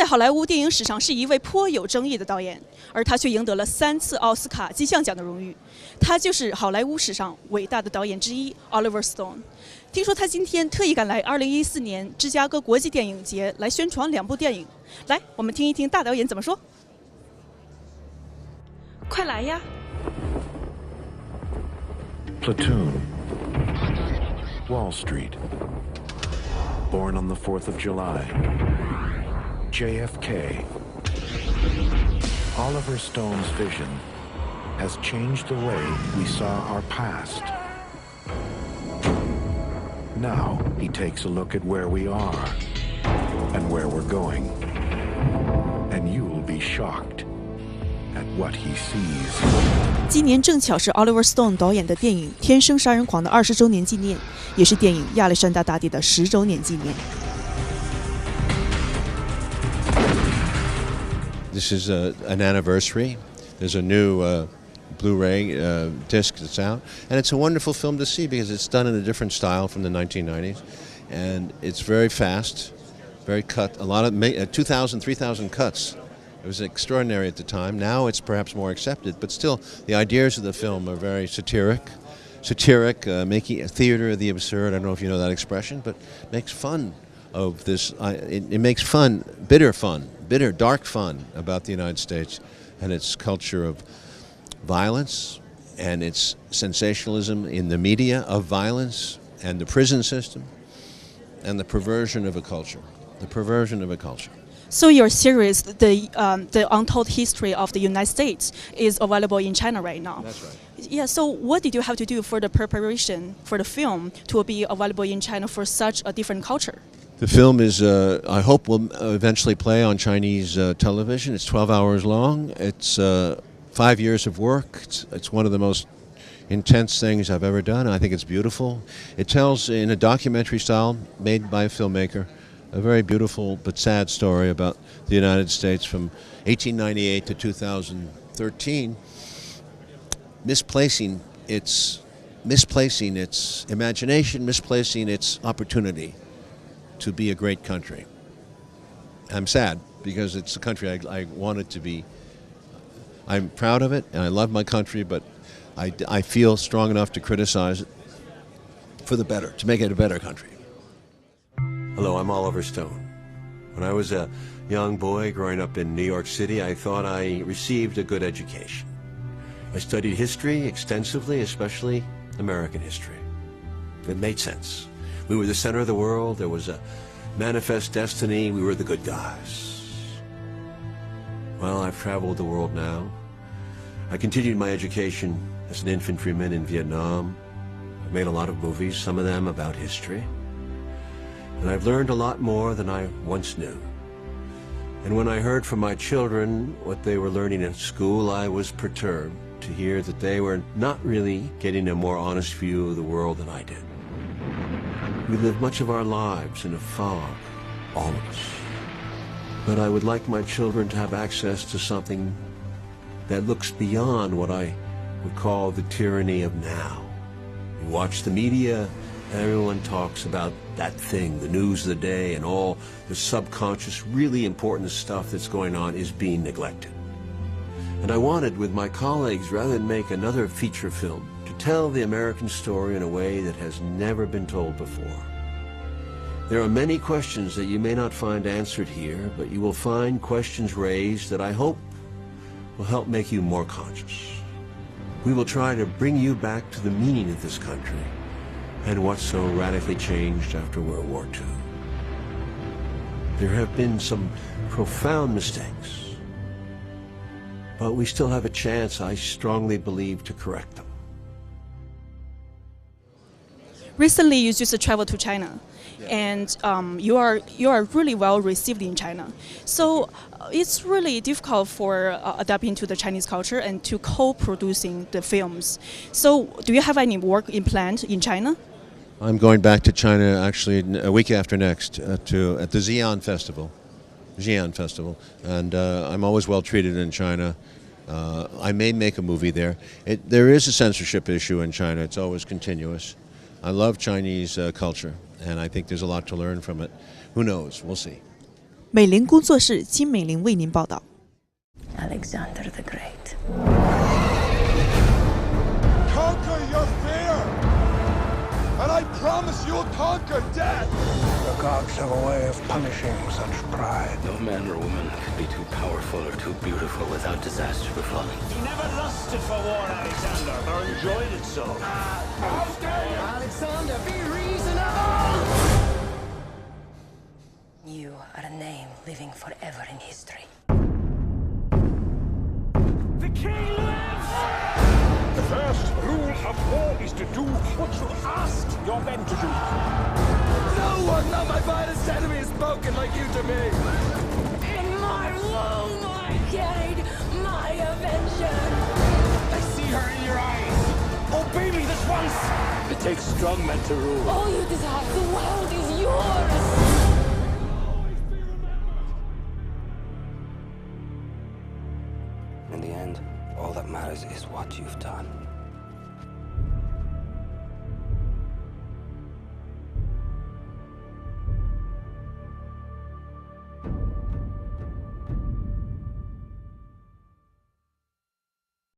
好莱坞电影史上是一位颇有争议的导演，而他却赢得了3次奥斯卡金像奖的荣誉。他就是好莱坞史上伟大的导演之一 Oliver Stone。听说他今天特意赶来2014年芝加哥国际电影节来宣传2部电影。来，我们听一听大导演怎么说。快来呀！ Platoon, Wall Street, Born on the 4th of July, JFK. Oliver Stone's vision has changed the way we saw our past. Now he takes a look at where we are and where we're going. And you'll be shocked at what he sees. 今年正巧是 Oliver Stone 导演的电影《天生杀人狂》的20周年纪念，也是电影《亚历山大大帝》的10周年纪念。This is an anniversary. There's a new Blu-ray disc that's out, and it's a wonderful film to see because it's done in a different style from the 1990s, and it's very fast, very cut. A lot of 2,000, 3,000 cuts. It was extraordinary at the time. Now it's perhaps more accepted, but still, the ideas of the film are very satiric, making a theater of the absurd. I don't know if you know that expression, but makes fun of this. It makes bitter, dark fun about the United States and its culture of violence and its sensationalism in the media of violence and the prison system and the perversion of a culture. So your series, the Untold History of the United States, is available in China right now. That's right. Yeah. So what did you have to do for the preparation for the film to be available in China for such a different culture? The film is, I hope, will eventually play on Chinese television. It's 12 hours long. It's 5 years of work. It's one of the most intense things I've ever done. I think it's beautiful. It tells, in a documentary style, made by a filmmaker, a very beautiful but sad story about the United States from 1898 to 2013, misplacing its imagination, misplacing its opportunity to be a great country. I'm sad because it's a country I want it to be. I'm proud of it and I love my country, but I feel strong enough to criticize it for the better, to make it a better country. Hello, I'm Oliver Stone. When I was a young boy growing up in New York City, I thought I received a good education. I studied history extensively, especially American history. It made sense. We were the center of the world. There was a manifest destiny. We were the good guys. Well, I've traveled the world now. I continued my education as an infantryman in Vietnam. I've made a lot of movies, some of them about history. And I've learned a lot more than I once knew. And when I heard from my children what they were learning at school, I was perturbed to hear that they were not really getting a more honest view of the world than I did. We live much of our lives in a fog, all of us. But I would like my children to have access to something that looks beyond what I would call the tyranny of now. You watch the media, everyone talks about that thing, the news of the day, and all the subconscious, really important stuff that's going on is being neglected. And I wanted, with my colleagues, rather than make another feature film, to tell the American story in a way that has never been told before. There are many questions that you may not find answered here, but you will find questions raised that I hope will help make you more conscious. We will try to bring you back to the meaning of this country and what so radically changed after World War II. There have been some profound mistakes, but we still have a chance, I strongly believe, to correct them. Recently, you just traveled to China, and you are really well received in China. So it's really difficult for adapting to the Chinese culture and to co-producing the films. So do you have any work in planned in China? I'm going back to China actually a week after next at the Xi'an Festival, and I'm always well treated in China. I may make a movie there. There is a censorship issue in China. It's always continuous. I love Chinese culture, and I think there's a lot to learn from it. Who knows? We'll see. 美翎工作室金美玲为您报道。Alexander the Great. Conquer your fear, and I promise you'll conquer death. The gods have a way of punishing such pride. No man or woman can be too powerful or too beautiful without disaster befalling. You never lusted for war, Alexander, or enjoyed it so. Alexander, be reasonable! You are a name living forever in history. The king lives! The first rule of war is to do what you ask your men to do. No one, not my finest enemy, has spoken like you to me. In my womb, I carried my avenger. I see her in your eyes. Obey me this once. It takes strong men to rule. All you desire, the world is yours. In the end, all that matters is what you've done.